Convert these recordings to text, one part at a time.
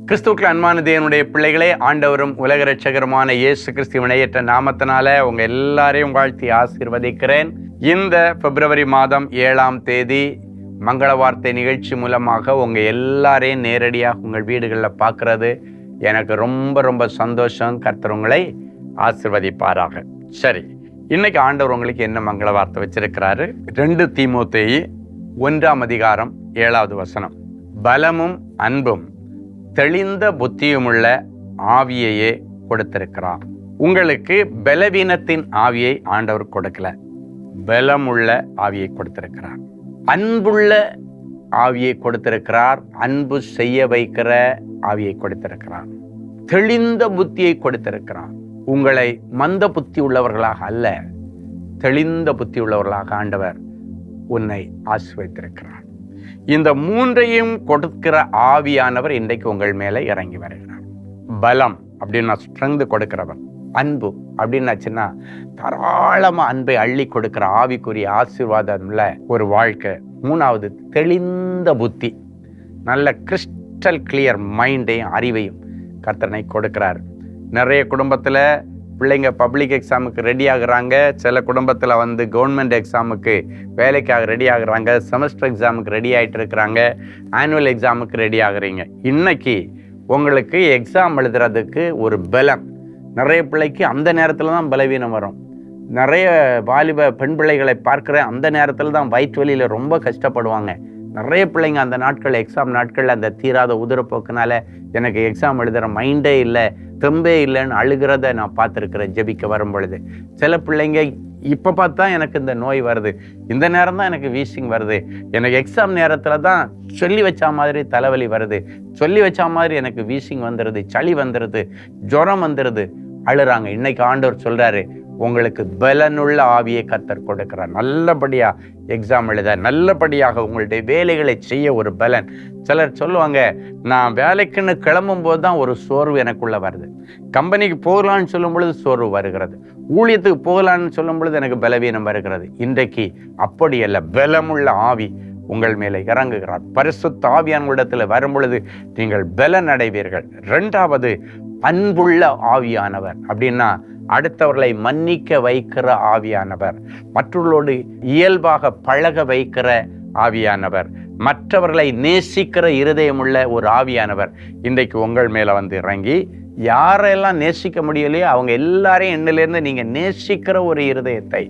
கிறிஸ்துவுக்குள் அன்பான தேவனுடைய பிள்ளைகளே, ஆண்டவரும் உலக இரட்சகருமான இயேசு கிறிஸ்துவின் இணையற்ற நாமத்தினால உங்க எல்லாரையும் வாழ்த்தி ஆசீர்வதிக்கிறேன். இந்த பிப்ரவரி மாதம் 7ஆம் தேதி மங்கள வார்த்தை நிகழ்ச்சி மூலமாக உங்க எல்லாரையும் நேரடியாக உங்கள் வீடுகளில் பார்க்கறது எனக்கு ரொம்ப ரொம்ப சந்தோஷம். கர்த்தர் உங்களை ஆசீர்வதிப்பாராக. சரி, இன்னைக்கு ஆண்டவர் உங்களுக்கு என்ன மங்கள வார்த்தை வச்சிருக்கிறாரு? 2 தீமோத்தேயு 1ஆம் அதிகாரம் 7வது வசனம். பலமும் அன்பும் தெளிந்த புத்தியுமுள்ள ஆவியையே கொடுத்திருக்கிறார். உங்களுக்கு பலவீனத்தின் ஆவியை ஆண்டவர் கொடுக்கல, பலமுள்ள ஆவியை கொடுத்திருக்கிறார். அன்புள்ள ஆவியை கொடுத்திருக்கிறார். அன்பு செய்ய வைக்கிற ஆவியை கொடுத்திருக்கிறார். தெளிந்த புத்தியை கொடுத்திருக்கிறார். உங்களை மந்த புத்தி உள்ளவர்களாக அல்ல, தெளிந்த புத்தி உள்ளவர்களாக ஆண்டவர் உன்னை ஆசீர்வதித்திருக்கிறார். இந்த 3ஐயும் கொடுக்கிற ஆவியானவர் இன்றைக்கு உங்கள் மேலே இறங்கி வருகிறார். பலம் அப்படின்னா ஸ்ட்ரென்த் கொடுக்கிறவர். அன்பு அப்படின்னாச்சுன்னா தாராளமாக அன்பை அள்ளி கொடுக்கிற ஆவிக்குரிய ஆசீர்வாதம்ல ஒரு வாழ்க்கை. 3வது தெளிந்த புத்தி, நல்ல கிறிஸ்டல் கிளியர் மைண்டையும் அறிவையும் கர்த்தனை கொடுக்கிறார். நிறைய குடும்பத்தில் பிள்ளைங்க பப்ளிக் எக்ஸாமுக்கு ரெடி ஆகுறாங்க. சில குடும்பத்தில் கவர்மெண்ட் எக்ஸாமுக்கு வேலைக்காக ரெடி ஆகுறாங்க. செமஸ்டர் எக்ஸாமுக்கு ரெடி ஆகிட்டு இருக்கிறாங்க. ஆனுவல் எக்ஸாமுக்கு ரெடி ஆகுறீங்க. இன்னைக்கு உங்களுக்கு எக்ஸாம் எழுதுறதுக்கு ஒரு பலம். நிறைய பிள்ளைக்கு அந்த நேரத்தில் தான் பலவீனம் வரும். நிறைய வாலிப பெண் பிள்ளைகளை பார்க்குற அந்த நேரத்தில் தான் வயிற்று வலியில் ரொம்ப கஷ்டப்படுவாங்க. நிறைய பிள்ளைங்க அந்த நாட்கள் எக்ஸாம் நாட்களில் அந்த தீராத உதிரப்போக்குனால எனக்கு எக்ஸாம் எழுதுகிற மைண்டே இல்லை, தெம்பே இல்லைன்னு அழுகிறத நான் பார்த்துருக்குறேன் ஜெபிக்க வரும் பொழுது. சில பிள்ளைங்க இப்போ பார்த்தா எனக்கு இந்த நோய் வருது, இந்த நேரம் தான் எனக்கு வீசிங் வருது, எனக்கு எக்ஸாம் நேரத்தில் தான் சொல்லி வச்சா மாதிரி தலைவலி வருது, சொல்லி வச்சா மாதிரி எனக்கு வீசிங் வந்துடுது, சளி வந்துடுது, ஜுரம் வந்துடுது, அழுறாங்க. இன்னைக்கு ஆண்டவர் சொல்கிறாரு, உங்களுக்கு பலனுள்ள ஆவியை கர்த்தர் கொடுக்கிறார். நல்லபடியாக எக்ஸாம் எழுத, நல்லபடியாக உங்களுடைய வேலைகளை செய்ய ஒரு பலன். சிலர் சொல்லுவாங்க, நான் வேலைக்குன்னு கிளம்பும் போது தான் ஒரு சோர்வு எனக்குள்ள வருது, கம்பெனிக்கு போகலான்னு சொல்லும் பொழுது சோர்வு வருகிறது, ஊழியத்துக்கு போகலான்னு சொல்லும் பொழுது எனக்கு பலவீனம் வருகிறது. இன்றைக்கு அப்படி அல்ல, பலமுள்ள ஆவி உங்கள் மேலே இறங்குகிறார். பரிசுத்த ஆவியானவரிடத்தில் வரும் பொழுது நீங்கள் பலன் அடைவீர்கள். 2வது அன்புள்ள ஆவியானவர் அப்படின்னா அடுத்தவர்களை மன்னிக்க வைக்கிற ஆவியானவர், மற்றவர்களோடு இயல்பாக பழக வைக்கிற ஆவியானவர், மற்றவர்களை நேசிக்கிற இருதயமுள்ள ஒரு ஆவியானவர் இன்றைக்கு உங்கள் மேலே இறங்கி யாரெல்லாம் நேசிக்க முடியலையோ அவங்க எல்லாரையும் எண்ணிலிருந்து நீங்கள் நேசிக்கிற ஒரு இருதயத்தை,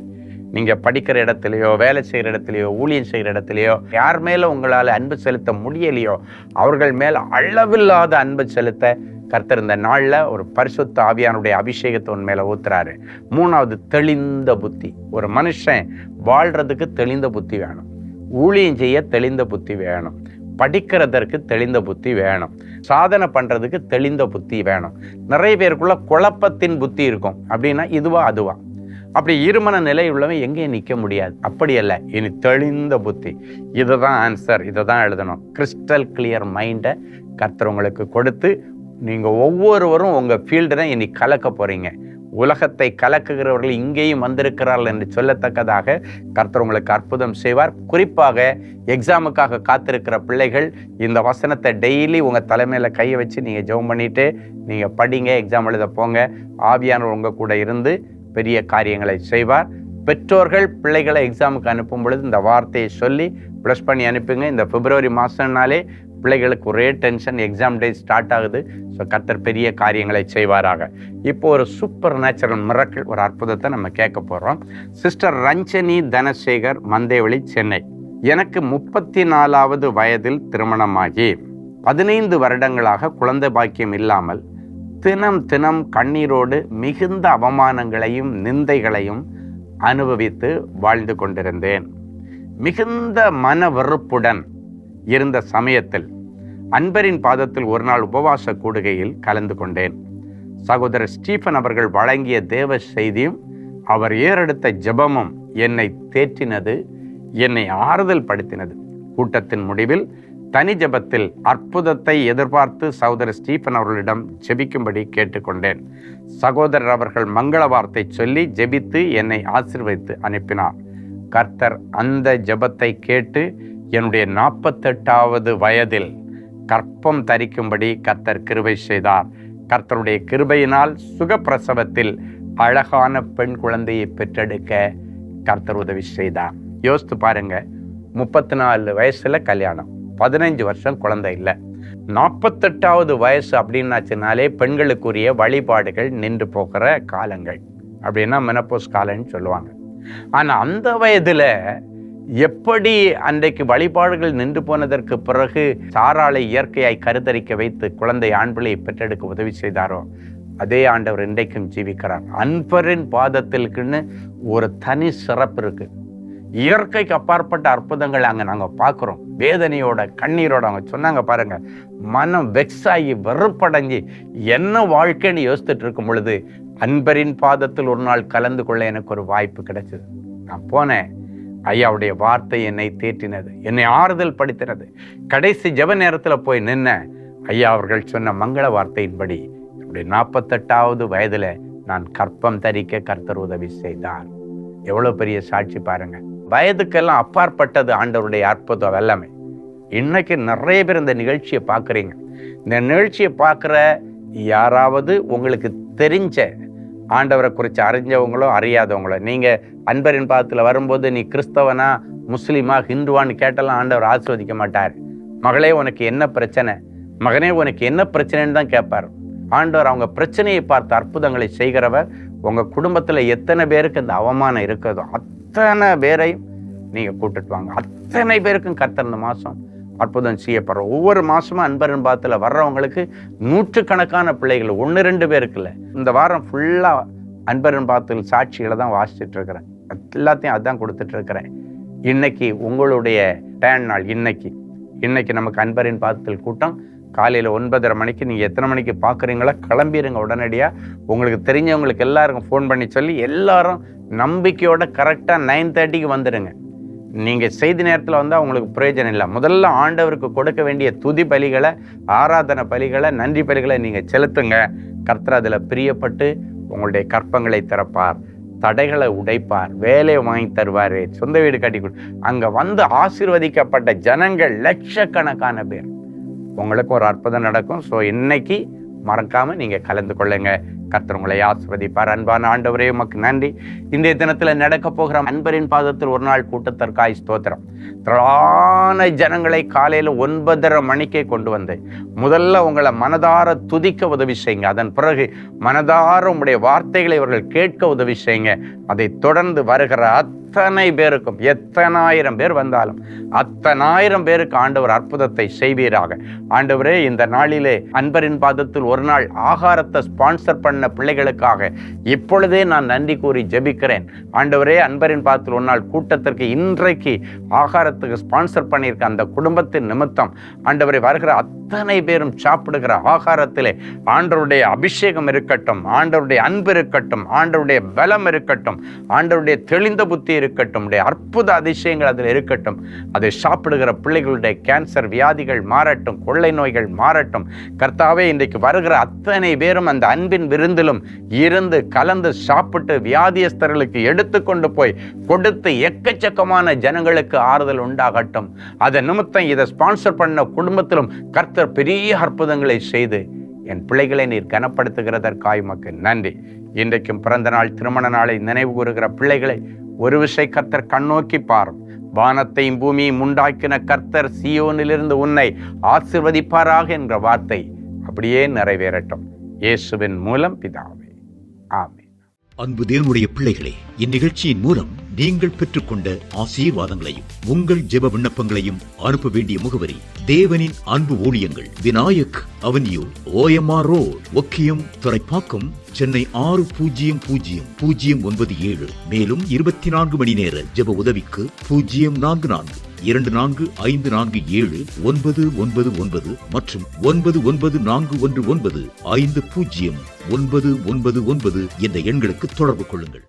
நீங்கள் படிக்கிற இடத்துலையோ, வேலை செய்கிற இடத்துலையோ, ஊழியம் செய்கிற இடத்துலையோ, யார் மேலே உங்களால் அன்பு செலுத்த முடியலையோ அவர்கள் மேலே அளவில்லாத அன்பு செலுத்த கர்த்தர் இந்த நாளில் ஒரு பரிசுத்த ஆவியானுடைய அபிஷேகத்தை உன் மேலே ஊத்துறாரு. 3வது தெளிந்த புத்தி. ஒரு மனுஷன் வாழ்கிறதுக்கு தெளிந்த புத்தி வேணும், ஊழியம் செய்ய தெளிந்த புத்தி வேணும், படிக்கிறதற்கு தெளிந்த புத்தி வேணும், சாதனை பண்ணுறதுக்கு தெளிந்த புத்தி வேணும். நிறைய பேருக்குள்ள குழப்பத்தின் புத்தி இருக்கும். அப்படின்னா இதுவா அதுவா, அப்படி இருமன நிலை உள்ளவன் எங்கேயும் நிற்க முடியாது. அப்படி அல்ல, இனி தெளிந்த புத்தி, இதுதான் ஆன்சர், இதை தான் எழுதணும். கிறிஸ்டல் கிளியர் மைண்டை கர்த்தர் உங்களுக்கு கொடுத்து நீங்கள் ஒவ்வொருவரும் உங்கள் ஃபீல்டில் இனி கலக்க போகிறீங்க. உலகத்தை கலக்குகிறவர்கள் இங்கேயும் வந்திருக்கிறார்கள் என்று சொல்லத்தக்கதாக கர்த்தர் உங்களுக்கு அற்புதம் செய்வார். குறிப்பாக எக்ஸாமுக்காக காத்திருக்கிற பிள்ளைகள் இந்த வசனத்தை டெய்லி உங்கள் தலைமையில் கையை வச்சு நீங்கள் ஜெபம் பண்ணிவிட்டு நீங்கள் படிங்க, எக்ஸாம் எழுத போங்க. ஆவியானவர் உங்கள் கூட இருந்து பெரிய காரியங்களை செய்வார். பெற்றோர்கள் பிள்ளைகளை எக்ஸாமுக்கு அனுப்பும் பொழுது இந்த வார்த்தையை சொல்லி ப்ளஸ் பண்ணி அனுப்புங்க. இந்த பிப்ரவரி மாதம்னாலே பிள்ளைகளுக்கு ஒரே டென்ஷன், எக்ஸாம் டே ஸ்டார்ட் ஆகுது. ஸோ கர்த்தர் பெரிய காரியங்களை செய்வாராக. இப்போ ஒரு சூப்பர் நேச்சுரல் மிரக்கிள், ஒரு அற்புதத்தை நம்ம கேட்க போகிறோம். சிஸ்டர் ரஞ்சனி தனசேகர், மந்தேவெளி, சென்னை. எனக்கு 34வது வயதில் திருமணமாகி 15 வருடங்களாக குழந்தை பாக்கியம் இல்லாமல் தினம் தினம் கண்ணீரோடு மிகுந்த அவமானங்களையும் நிந்தைகளையும் அனுபவித்து வாழ்ந்து கொண்டிருந்தேன். மிகுந்த மன வெறுப்புடன் இருந்த சமயத்தில் அன்பரின் பாதத்தில் ஒரு நாள் உபவாச கூடுகையில் கலந்து கொண்டேன். சகோதரர் ஸ்டீஃபன் அவர்கள் வழங்கிய தேவ செய்தியும் அவர் ஏறெடுத்த ஜெபமும் என்னை தேற்றினது, என்னை ஆறுதல் படுத்தினது. கூட்டத்தின் முடிவில் தனி ஜெபத்தில் அற்புதத்தை எதிர்பார்த்து சகோதரர் ஸ்டீஃபன் அவர்களிடம் ஜெபிக்கும்படி கேட்டுக்கொண்டேன். சகோதரர் அவர்கள் மங்கள வார்த்தை சொல்லி ஜெபித்து என்னை ஆசீர்வதித்து அனுப்பினார். கர்த்தர் அந்த ஜெபத்தை கேட்டு என்னுடைய 48வது வயதில் கற்பம் தரிக்கும்படி கர்த்தர் கிருபை செய்தார். கர்த்தருடைய கிருபையினால் சுகப்பிரசவத்தில் அழகான பெண் குழந்தையை பெற்றெடுக்க கர்த்தர் உதவி செய்தார். யோசித்து பாருங்க, 34 வயசுல கல்யாணம், 15 வருஷம் குழந்தை இல்லை. 48வது வயசு அப்படின்னாச்சுனாலே பெண்களுக்குரிய வழிபாடுகள் நின்று போகிற காலங்கள், அப்படின்னா மெனப்போஸ் காலம்னு சொல்லுவாங்க. ஆனால் அந்த வயதில் எப்படி அன்றைக்கு வழிபாடுகள் நின்று போனதற்கு பிறகு சாராளை இயற்கையாய் கருத்தரிக்க வைத்து குழந்தை ஆண் பிள்ளையை பெற்றெடுக்க உதவி செய்தாரோ, அதே ஆண்டவர் இன்றைக்கும் ஜீவிக்கிறார். அன்பரின் பாதத்திற்குன்னு ஒரு தனி சிறப்பு இருக்கு. இயற்கைக்கு அப்பாற்பட்ட அற்புதங்கள் அங்கே நாங்கள் பார்க்குறோம். வேதனையோட கண்ணீரோட அவங்க சொன்னாங்க பாருங்க, மனம் வெக்ஸாகி வெறுப்படைஞ்சி என்ன வாழ்க்கைன்னு யோசித்துட்டு இருக்கும் பொழுது அன்பரின் பாதத்தில் ஒரு நாள் கலந்து கொள்ள எனக்கு ஒரு வாய்ப்பு கிடைச்சது. நான் போனேன். ஐயாவுடைய வார்த்தை என்னை தேற்றினது, என்னை ஆறுதல் படுத்தினது. கடைசி ஜெப நேரத்தில் போய் நின்ன ஐயா அவர்கள் சொன்ன மங்கள வார்த்தையின்படி என்னுடைய 48வது வயதில் நான் கற்பம் தரிக்க கர்த்தர் உதவி செய்தார். எவ்வளோ பெரிய சாட்சி பாருங்க. வயதுக்கெல்லாம் அப்பாற்பட்டது ஆண்டவருடைய அற்புத வல்லமை. இன்னைக்கு நிறைய பேர் இந்த நிகழ்ச்சியை பார்க்குறீங்க. இந்த நிகழ்ச்சியை பார்க்குற யாராவது உங்களுக்கு தெரிஞ்ச ஆண்டவரை குறித்து அறிஞ்சவங்களோ அறியாதவங்களோ, நீங்கள் அன்பரின் பாதத்தில் வரும்போது நீ கிறிஸ்தவனா முஸ்லீமா ஹிந்துவான்னு கேட்டெல்லாம் ஆண்டவர் ஆசீர்வதிக்க மாட்டார். மகளே உனக்கு என்ன பிரச்சனை, மகனே உனக்கு என்ன பிரச்சனைன்னு தான் கேட்பார். ஆண்டவர் அவங்க பிரச்சனையை பார்த்து அற்புதங்களை செய்கிறவர். உங்கள் குடும்பத்தில் எத்தனை பேருக்கு இந்த அவமானம் இருக்கிறதோ அத்தனை பேரையும் நீங்கள் கூட்டிட்டு வாங்க. அத்தனை பேருக்கும் கர்த்தர் இந்த மாதம் அற்புதம் செய்யப்படுறோம். ஒவ்வொரு மாதமும் அன்பரின் பாதத்தில் வர்றவங்களுக்கு 100கணக்கான பிள்ளைகள், 1-2 பேருக்கு இல்லை. இந்த வாரம் ஃபுல்லாக அன்பரின் பாதத்தில் சாட்சிகளை தான் வாசிச்சுட்டு இருக்கிறேன். எல்லாத்தையும் அதான் கொடுத்துட்டு இருக்கிறேன். இன்னைக்கு உங்களுடைய டேன் நாள். இன்னைக்கு நமக்கு அன்பரின் பாதத்தில் கூட்டம் காலையில் 9:30 மணிக்கு. நீங்கள் எத்தனை மணிக்கு பார்க்குறீங்களோ கிளம்பிடுங்க உடனடியாக. உங்களுக்கு தெரிஞ்சவங்களுக்கு எல்லாருக்கும் ஃபோன் பண்ணி சொல்லி எல்லாரும் நம்பிக்கையோட கரெக்டாக 9:30க்கு வந்துடுங்க. நீங்கள் செய்தி நேரத்தில் வந்தால் உங்களுக்கு பிரயோஜனம் இல்லை. முதல்ல ஆண்டவருக்கு கொடுக்க வேண்டிய துதி பலிகளை, ஆராதனை பலிகளை, நன்றி பலிகளை நீங்கள் செலுத்துங்க. கர்த்தர் அதில் பிரியப்பட்டு உங்களுடைய கற்பங்களை திறப்பார், தடைகளை உடைப்பார், வேலையை வாங்கி தருவார், சொந்த வீடு கட்டி அங்கே வந்து ஆசீர்வதிக்கப்பட்ட ஜனங்கள் லட்சக்கணக்கான பேர். உங்களுக்கு ஒரு அற்புதம் நடக்கும். ஸோ இன்னைக்கு மறக்காமல் நீங்கள் கலந்து கொள்ளுங்க. கர்த்தர் உங்களை ஆசீர்வதிப்பார். அன்பான ஆண்டவரே உமக்கு நன்றி. இன்றைய தினத்தில் நடக்க போகிற அன்பரின் பாதத்தில் ஒரு நாள் கூட்டத்திற்காய் ஸ்தோத்திரம். திரளான ஜனங்களை காலையில் 9:30 மணிக்கே கொண்டு வந்து முதல்ல உங்களை மனதார துதிக்க உதவி செய்யுங்க. அதன் பிறகு மனதார உங்களுடைய வார்த்தைகளை இவர்கள் கேட்க உதவி செய்யுங்க. அதை தொடர்ந்து வருகிற அத்தனை பேருக்கும், எத்தனாயிரம் பேர் வந்தாலும் அத்தனாயிரம் பேருக்கு ஆண்டவர் அற்புதத்தை செய்வீராக. ஆண்டவரே, இந்த நாளிலே அன்பரின் பாதத்தில் ஒரு நாள் ஆகாரத்தை ஸ்பான்சர் பண்ண பிள்ளைகளுக்காக இப்பொழுதே நான் நன்றி கூறி ஜெபிக்கிறேன். ஆண்டவரே, அன்பரின் பாதத்தில் ஒரு நாள் கூட்டத்திற்கு இன்றைக்கு ஆகாரத்துக்கு ஸ்பான்சர் பண்ணியிருக்க அந்த குடும்பத்தின் நிமித்தம் ஆண்டவரை வருகிற அத்தனை பேரும் சாப்பிடுகிற ஆகாரத்திலே ஆண்டவருடைய அபிஷேகம் இருக்கட்டும், ஆண்டவருடைய அன்பு இருக்கட்டும், ஆண்டவருடைய பலம் இருக்கட்டும், ஆண்டவருடைய தெளிந்த புத்தி இருக்கட்டும், அற்புத அதிசயங்கள் அதில் இருக்கட்டும். அதை சாப்பிடுகிற பிள்ளைகளுடைய கேன்சர் வியாதிகள் மாறட்டும், கொள்ளை நோய்கள் மாறட்டும். கர்த்தாவே, இன்றைக்கு வருகிற அத்தனை பேரும் அந்த அன்பின் விருந்திலும் இருந்து கலந்து சாப்பிட்டு வியாதியஸ்தர்களுக்கு எடுத்து கொண்டு போய் கொடுத்து எக்கச்சக்கமான ஜனங்களுக்கு ஆறுதல் உண்டாகட்டும். அதன் நிமித்தம் இதை ஸ்பான்சர் பண்ண குடும்பத்திலும் கர்த்தர் பெரிய அற்புதங்களை செய்து என் பிள்ளைகளை நீர் கனப்படுத்துகிறதற்காய் உமக்கு நன்றி. இன்றைக்கும் பிறந்த நாள், திருமண நாளை நினைவு கூறுகிற பிள்ளைகளை ஒரு விஷயம் கர்த்தர் கண்ணோக்கி பாரும். வானத்தையும் பூமியையும் உண்டாக்கின கர்த்தர் சீயோனிலிருந்து உன்னை ஆசீர்வதிப்பாராக என்ற வார்த்தை அப்படியே நிறைவேறட்டும். இயேசுவின் மூலம் பிதாவே, ஆமென். அன்பு தேவனுடைய பிள்ளைகளே, இந்நிகழ்ச்சியின் மூலம் நீங்கள் பெற்றுக்கொண்ட ஆசீர்வாதங்களையும் உங்கள் ஜெப விண்ணப்பங்களையும் அனுப்ப வேண்டிய முகவரி: தேவனின் அன்பு ஊழியங்கள், Vinayak avenue, OMR road, Okkiyam, Thoraipakkam, Chennai 600097. மேலும் 24 மணி நேர ஜெப உதவிக்கு 044-24547-999 மற்றும் 9941150999 என்ற எண்களுக்கு தொடர்பு கொள்ளுங்கள்.